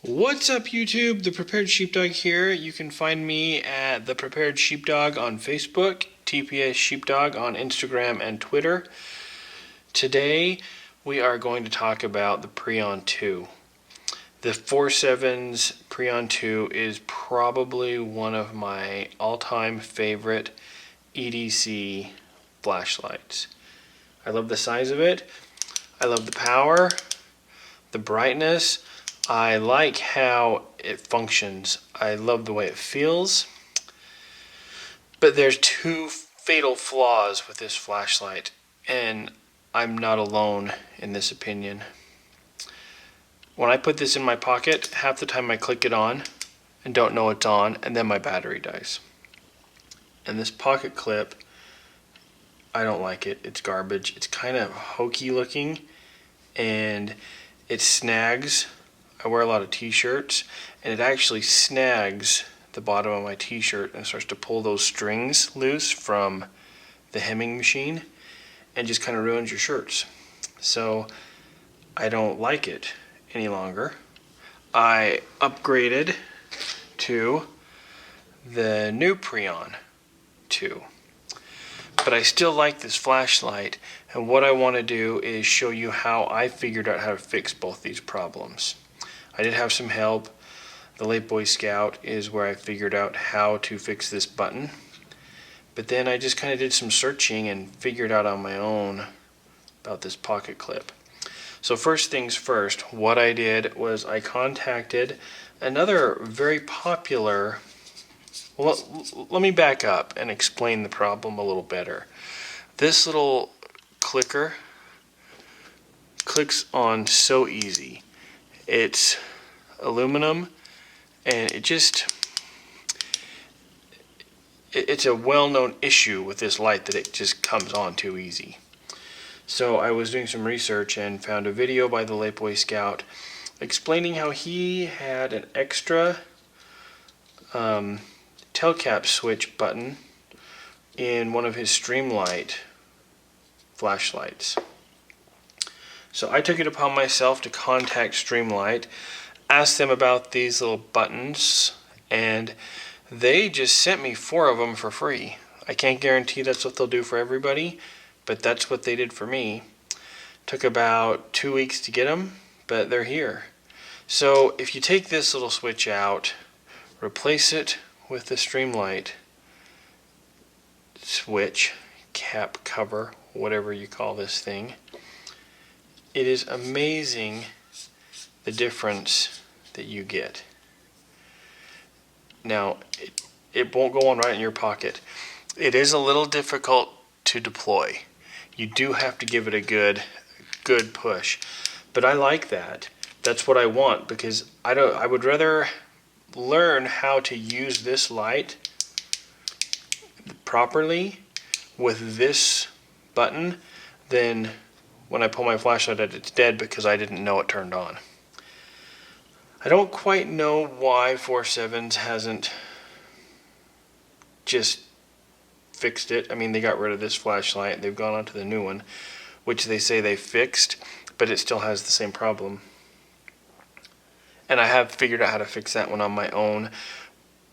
What's up, YouTube? The Prepared Sheepdog here. You can find me at The Prepared Sheepdog on Facebook, TPS Sheepdog on Instagram and Twitter. Today we are going to talk about the Preon 2. The Foursevens Preon 2 is probably one of my all-time favorite EDC flashlights. I love the size of it. I love the power, the brightness. I like how it functions. I love the way it feels. But there's two fatal flaws with this flashlight, and I'm not alone in this opinion. When I put this in my pocket, half the time I click it on and don't know it's on, and then my battery dies. And this pocket clip, I don't like it. It's garbage. It's kind of hokey looking, and it snags. I wear a lot of t-shirts, and it actually snags the bottom of my t-shirt and starts to pull those strings loose from the hemming machine and just kind of ruins your shirts. So I don't like it any longer. I upgraded to the new Preon 2. But I still like this flashlight, and what I want to do is show you how I figured out how to fix both these problems. I did have some help. The Late Boy Scout is where I figured out how to fix this button. But then I just kind of did some searching and figured out on my own about this pocket clip. So first things first, what I did was I contacted another very popular... Well, let me back up and explain the problem a little better. This little clicker clicks on so easy. It's aluminum, and it's a well-known issue with this light that it just comes on too easy. So I was doing some research and found a video by the Late Boy Scout explaining how he had an extra Tailcap switch button in one of his Streamlight flashlights. So I took it upon myself to contact Streamlight, ask them about these little buttons, and they just sent me 4 of them for free. I can't guarantee that's what they'll do for everybody, but that's what they did for me. Took about 2 weeks to get them, but they're here. So if you take this little switch out, replace it with the Streamlight switch, cap, cover, whatever you call this thing, it is amazing the difference that you get. Now, it won't go on right in your pocket. It is a little difficult to deploy. You do have to give it a good push. But I like that. That's what I want, because I would rather learn how to use this light properly with this button than when I pull my flashlight out it's dead because I didn't know it turned on. I don't quite know why Foursevens hasn't just fixed it. I mean, they got rid of this flashlight, they've gone on to the new one, which they say they fixed, but it still has the same problem. And I have figured out how to fix that one on my own.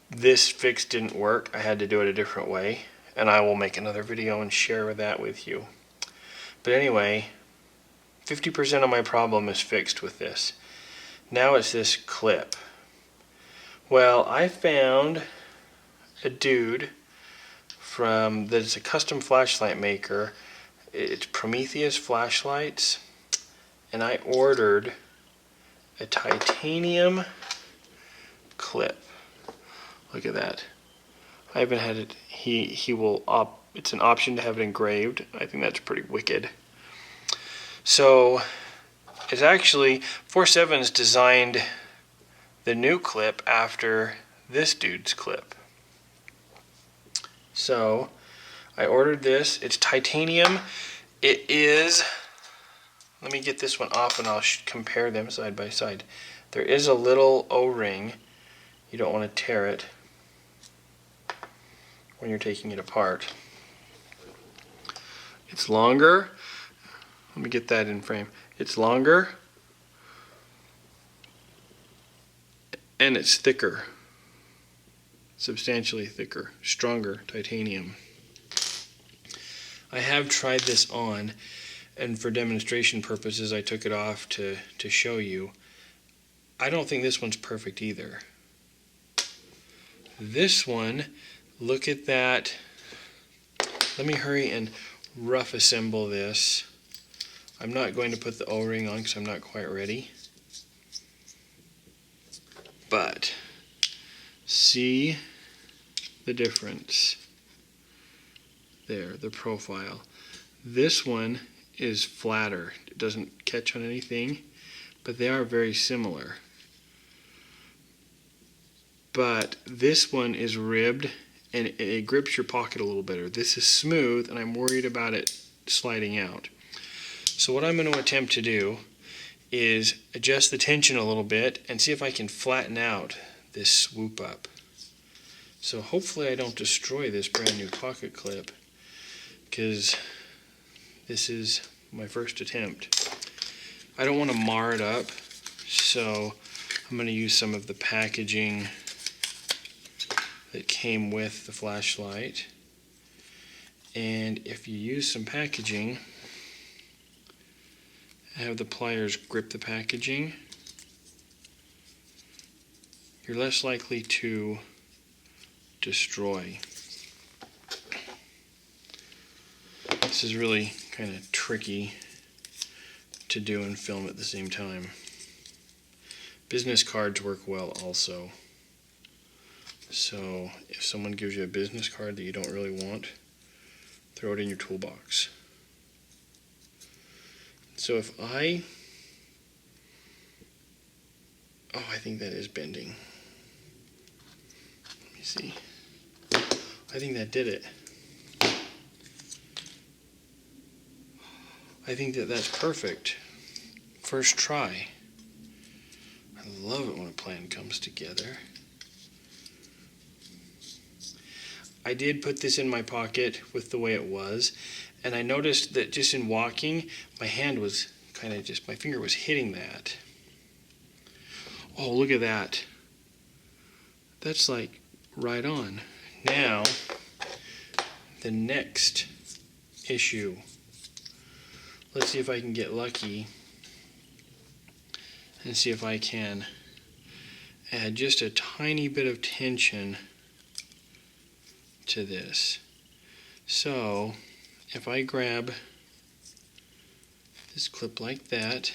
This fix didn't work. I had to do it a different way, and I will make another video and share that with you. But anyway, 50% of my problem is fixed with this. Now it's this clip. Well, I found a dude that's a custom flashlight maker. It's Prometheus Lights, and I ordered a titanium clip. Look at that. I haven't had it. It's an option to have it engraved. I think that's pretty wicked. So it's actually Foursevens designed the new clip after this dude's clip. So I ordered this. It's titanium. It is, let me get this one off and I'll compare them side by side. There is a little O-ring. You don't want to tear it when you're taking it apart. It's longer. Let me get that in frame. It's longer. and it's thicker, substantially thicker, stronger titanium. I have tried this on, and for demonstration purposes I took it off to show you. I don't think this one's perfect either. This one, look at that. Let me hurry and rough assemble this. I'm not going to put the O-ring on because I'm not quite ready. But see the difference there, the profile. This one is flatter. It doesn't catch on anything, but they are very similar. But this one is ribbed and it grips your pocket a little better. This is smooth and I'm worried about it sliding out. So what I'm going to attempt to do is adjust the tension a little bit and see if I can flatten out this swoop up. So hopefully I don't destroy this brand new pocket clip, because this is my first attempt. I don't want to mar it up, so I'm going to use some of the packaging that came with the flashlight. And if you use some packaging, have the pliers grip the packaging, you're less likely to destroy. This is really kind of tricky to do and film at the same time. Business cards work well also. So if someone gives you a business card that you don't really want, throw it in your toolbox. So if I think that is bending. Let me see. I think that did it. I think that that's perfect. First try. I love it when a plan comes together. I did put this in my pocket with the way it was, and I noticed that just in walking, my hand was my finger was hitting that. Oh, look at that. That's like right on. Now, the next issue. Let's see if I can get lucky and see if I can add just a tiny bit of tension to this. So if I grab this clip like that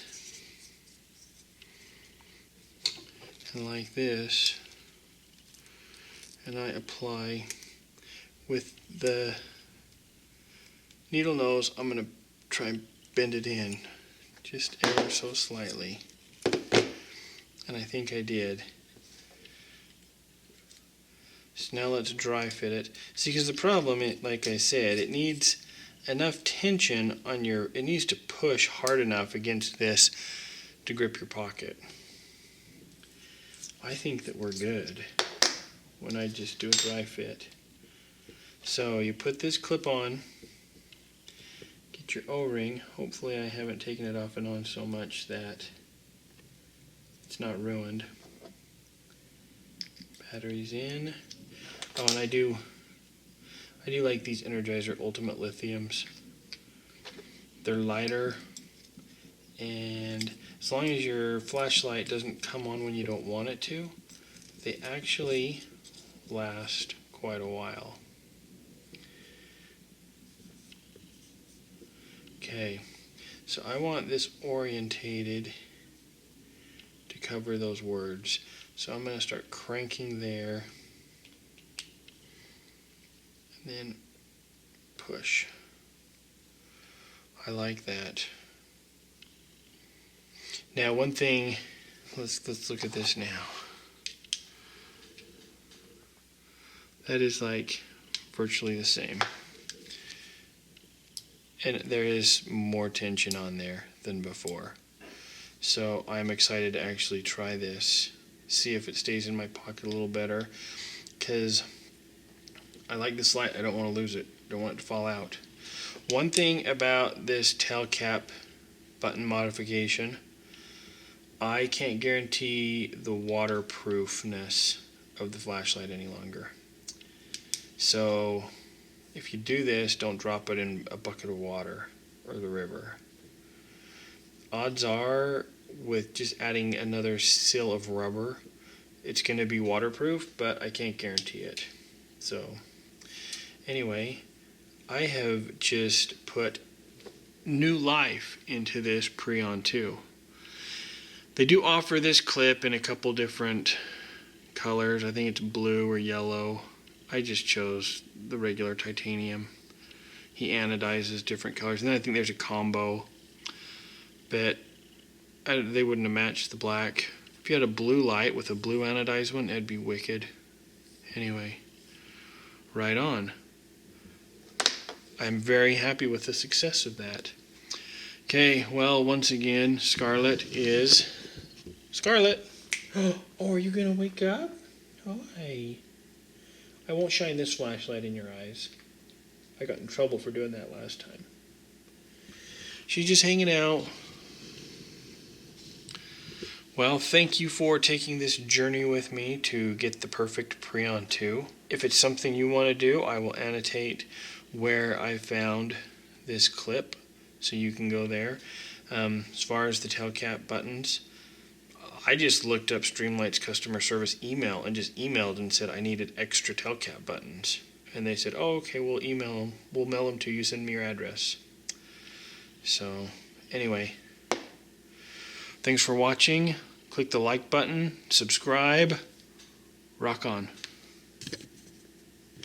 and like this, and I apply with the needle nose, I'm going to try and bend it in just ever so slightly, and I think I did. So now let's dry fit it. See, because the problem, like I said, it needs enough tension on it needs to push hard enough against this to grip your pocket. I think that we're good when I just do a dry fit. So you put this clip on, get your O-ring. Hopefully I haven't taken it off and on so much that it's not ruined. Batteries in. Oh, and I do like these Energizer Ultimate Lithiums. They're lighter, and as long as your flashlight doesn't come on when you don't want it to, they actually last quite a while. Okay, so I want this orientated to cover those words. So I'm going to start cranking there, and then push. I like that. Now one thing, let's look at this now. That is like virtually the same. And there is more tension on there than before. So I'm excited to actually try this, see if it stays in my pocket a little better, because I like this light. I don't want to lose it. Don't want it to fall out. One thing about this Tailcap button modification, I can't guarantee the waterproofness of the flashlight any longer. So if you do this, don't drop it in a bucket of water or the river. Odds are, with just adding another seal of rubber, it's going to be waterproof, but I can't guarantee it. So anyway, I have just put new life into this Preon 2. They do offer this clip in a couple different colors. I think it's blue or yellow. I just chose the regular titanium. He anodizes different colors. And then I think there's a combo, but they wouldn't have matched the black. If you had a blue light with a blue anodized one, it'd be wicked. Anyway, right on. I'm very happy with the success of that. Okay, well, once again, Scarlet is... Scarlet! Oh, are you going to wake up? Hi. I won't shine this flashlight in your eyes. I got in trouble for doing that last time. She's just hanging out. Well, thank you for taking this journey with me to get the perfect Preon 2. If it's something you want to do, I will annotate where I found this clip so you can go there. As far as the Tailcap buttons, I just looked up Streamlight's customer service email and just emailed and said I needed extra Tailcap buttons. And they said, oh, okay, we'll email them. We'll mail them to you. Send me your address. So, anyway, thanks for watching. Click the like button. Subscribe. Rock on.